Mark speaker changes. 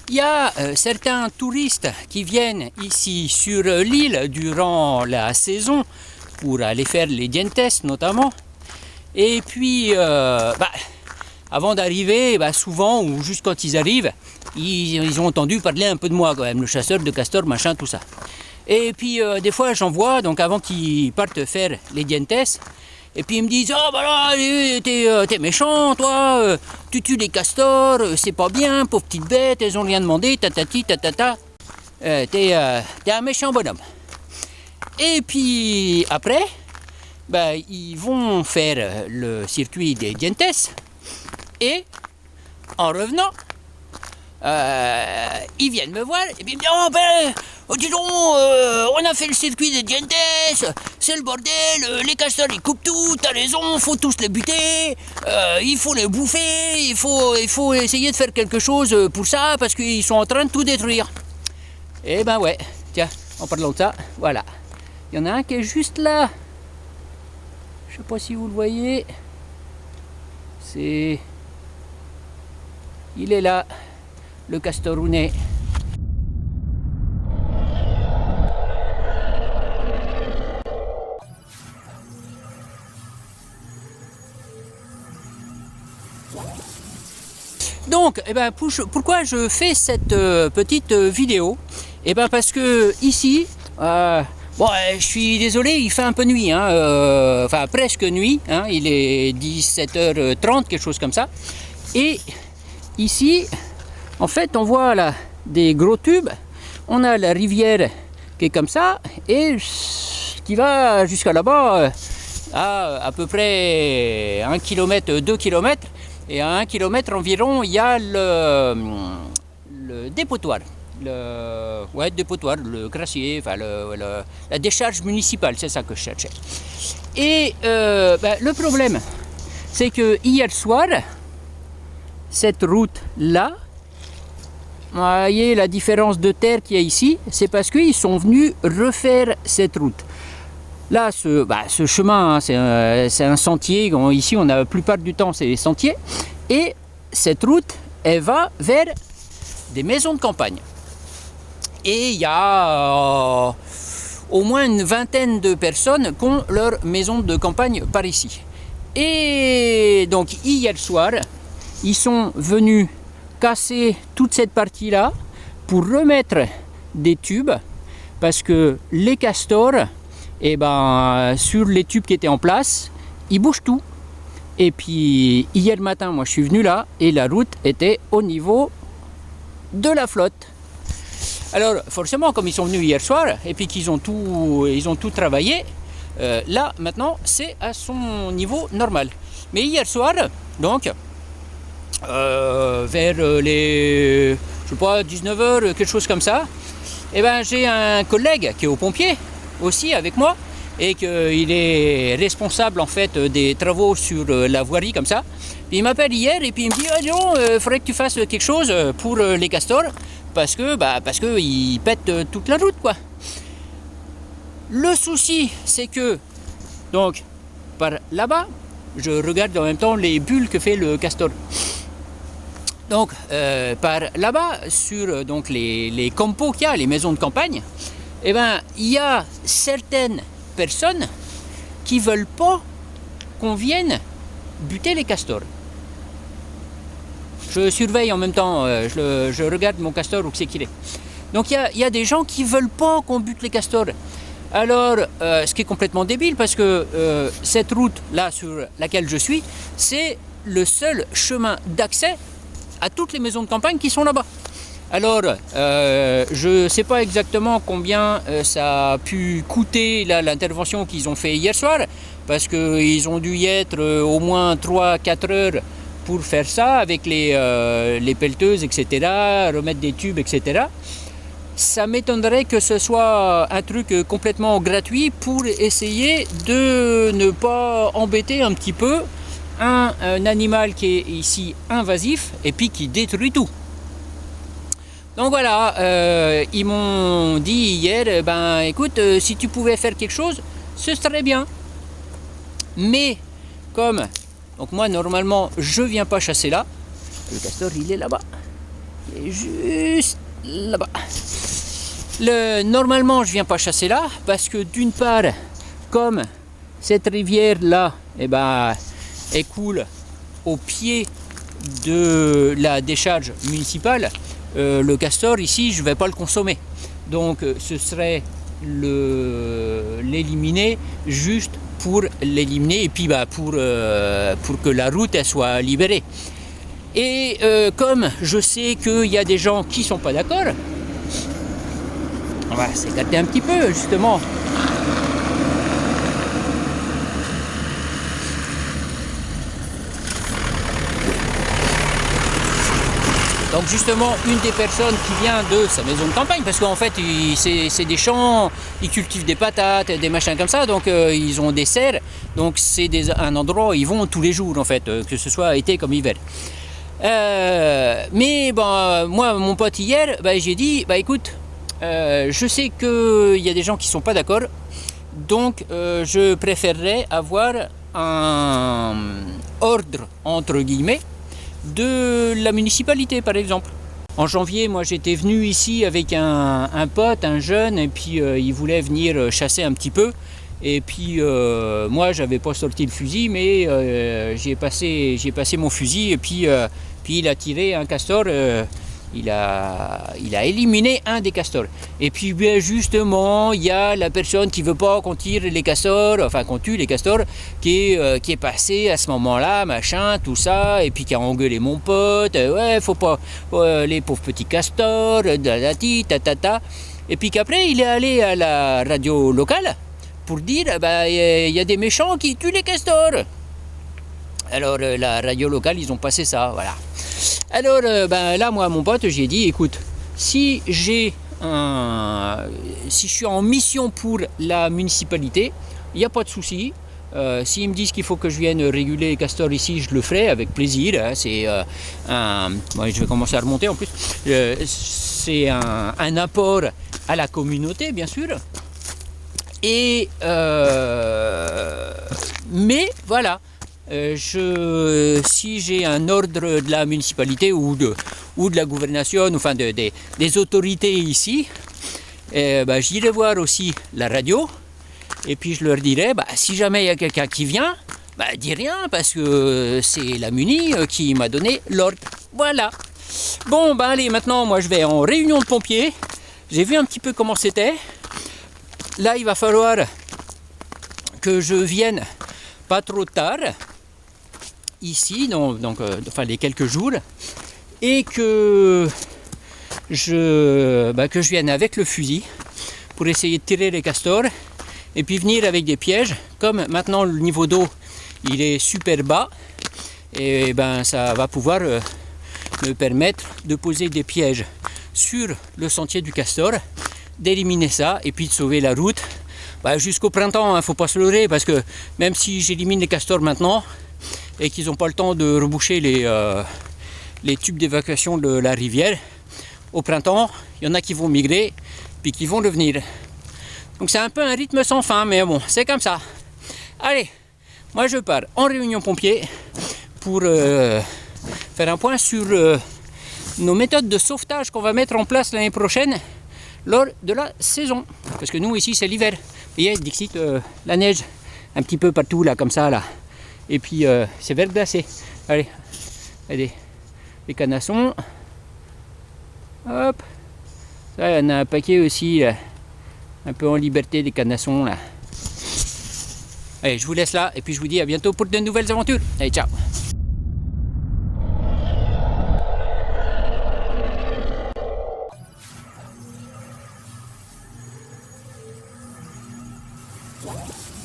Speaker 1: Il y a certains touristes qui viennent ici sur l'île durant la saison pour aller faire les dientes notamment. Et puis, avant d'arriver, souvent, ou juste quand ils arrivent, ils ont entendu parler un peu de moi quand même, le chasseur de castors, machin, tout ça. Et puis, des fois, j'en vois, donc avant qu'ils partent faire les dientes, et puis ils me disent « Oh, bah là, t'es méchant, toi, tu tues les castors, c'est pas bien, pauvres petites bêtes, elles ont rien demandé, tatati, tatata. T'es un méchant bonhomme. » Et puis, après, ils vont faire le circuit des dientes, et en revenant, ils viennent me voir, et puis ils me disent « Oh, dis donc, on a fait le circuit des dientes, c'est le bordel, les castors ils coupent tout, t'as raison, faut tous les buter, il faut les bouffer, il faut essayer de faire quelque chose pour ça, parce qu'ils sont en train de tout détruire. » Et ouais, tiens, en parlant de ça, voilà. Il y en a un qui est juste là. Je sais pas si vous le voyez. Il est là, le castorounet. Donc, pourquoi je fais cette petite vidéo? Parce que ici, je suis désolé, il fait un peu nuit, enfin presque nuit, il est 17h30, quelque chose comme ça. Et ici, en fait, on voit là des gros tubes, on a la rivière qui est comme ça, et qui va jusqu'à là-bas, à peu près 1 km, 2 km. Et à 1 km environ, il y a le dépotoir. Le dépotoir, le grassier, enfin la décharge municipale, c'est ça que je cherchais. Et le problème, c'est que hier soir, cette route-là, vous voyez la différence de terre qu'il y a ici, c'est parce qu'ils sont venus refaire cette route. Là, ce chemin, c'est un sentier. Ici, la plupart du temps, c'est les sentiers. Et cette route, elle va vers des maisons de campagne. Et il y a au moins une vingtaine de personnes qui ont leur maison de campagne par ici. Et donc, hier soir, ils sont venus casser toute cette partie-là pour remettre des tubes, parce que les castors, sur les tubes qui étaient en place, ils bougent tout. Et puis hier matin, moi je suis venu là et la route était au niveau de la flotte. Alors forcément, comme ils sont venus hier soir et puis qu'ils ont tout travaillé, là maintenant c'est à son niveau normal. Mais hier soir, donc vers les 19h, quelque chose comme ça, j'ai un collègue qui est au pompier aussi avec moi, et qu'il est responsable en fait des travaux sur la voirie comme ça. Puis il m'appelle hier et puis il me dit il faudrait que tu fasses quelque chose pour les castors parce que ils pètent toute la route quoi. Le souci c'est que donc par là-bas je regarde en même temps les bulles que fait le castor. Donc par là-bas sur donc les compos qu'il y a, les maisons de campagne, il y a certaines personnes qui veulent pas qu'on vienne buter les castors. Je surveille en même temps, je regarde mon castor où c'est qu'il est. Donc il y a des gens qui veulent pas qu'on bute les castors. Alors, ce qui est complètement débile, parce que cette route-là sur laquelle je suis, c'est le seul chemin d'accès à toutes les maisons de campagne qui sont là-bas. Alors, je ne sais pas exactement combien ça a pu coûter l'intervention qu'ils ont fait hier soir, parce qu'ils ont dû y être au moins 3-4 heures pour faire ça, avec les pelleteuses, etc., remettre des tubes, etc. Ça m'étonnerait que ce soit un truc complètement gratuit pour essayer de ne pas embêter un petit peu un animal qui est ici invasif et puis qui détruit tout. Donc voilà, ils m'ont dit hier, écoute, si tu pouvais faire quelque chose, ce serait bien. Mais donc moi normalement je viens pas chasser là. Le castor il est là-bas. juste là-bas. Normalement, je viens pas chasser là parce que d'une part, comme cette rivière là, elle coule au pied de la décharge municipale, le castor ici, je vais pas le consommer. Donc, ce serait l'éliminer juste pour l'éliminer et puis pour que la route elle soit libérée. Et comme je sais qu'il y a des gens qui sont pas d'accord, on va s'écarter un petit peu justement. Donc justement, une des personnes qui vient de sa maison de campagne, parce qu'en fait, c'est des champs, ils cultivent des patates, des machins comme ça, donc ils ont des serres, donc c'est un endroit où ils vont tous les jours, en fait, que ce soit été comme hiver. Mais moi, mon pote hier, j'ai dit, écoute, je sais qu'il y a des gens qui ne sont pas d'accord, donc je préférerais avoir un ordre, entre guillemets, de la municipalité par exemple. En janvier, moi j'étais venu ici avec un pote, un jeune, et puis il voulait venir chasser un petit peu. Et puis moi j'avais pas sorti le fusil, mais j'ai passé mon fusil et puis il a tiré un castor. Il a éliminé un des castors. Et puis justement, il y a la personne qui veut pas qu'on tire les castors, enfin qu'on tue les castors, qui est passé à ce moment-là, machin, tout ça, et puis qui a engueulé mon pote, ouais, faut pas, les pauvres petits castors, tatata. Et puis qu'après, il est allé à la radio locale pour dire, il y a des méchants qui tuent les castors. Alors la radio locale, ils ont passé ça, voilà. Alors là, moi, mon pote, j'ai dit, écoute, si je suis en mission pour la municipalité, il n'y a pas de souci. S'ils me disent qu'il faut que je vienne réguler les castors ici, je le ferai avec plaisir. Hein. Je vais commencer à remonter en plus. C'est un apport à la communauté, bien sûr. Et mais voilà. Si j'ai un ordre de la municipalité ou de la gouvernation, enfin des autorités ici, j'irai voir aussi la radio et puis je leur dirai, si jamais il y a quelqu'un qui vient, dis rien parce que c'est la muni qui m'a donné l'ordre. Voilà. Bon, allez, maintenant moi je vais en réunion de pompiers. J'ai vu un petit peu comment c'était. Là, il va falloir que je vienne pas trop tard. Ici, donc les quelques jours, et que je vienne avec le fusil pour essayer de tirer les castors et puis venir avec des pièges. Comme maintenant le niveau d'eau il est super bas, et ça va pouvoir me permettre de poser des pièges sur le sentier du castor, d'éliminer ça et puis de sauver la route jusqu'au printemps. Faut pas se leurrer, parce que même si j'élimine les castors maintenant et qu'ils n'ont pas le temps de reboucher les tubes d'évacuation de la rivière, au printemps, il y en a qui vont migrer, puis qui vont revenir. Donc c'est un peu un rythme sans fin, mais bon, c'est comme ça. Allez, moi je pars en réunion pompier pour faire un point sur nos méthodes de sauvetage qu'on va mettre en place l'année prochaine lors de la saison. Parce que nous ici c'est l'hiver. Vous voyez, Dixit, la neige, un petit peu partout là, comme ça là. Et puis c'est verglacé. Allez, les canassons. Hop. Ça, il y en a un paquet aussi, là. Un peu en liberté, des canassons là. Allez, je vous laisse là et puis je vous dis à bientôt pour de nouvelles aventures. Allez, ciao.
Speaker 2: What?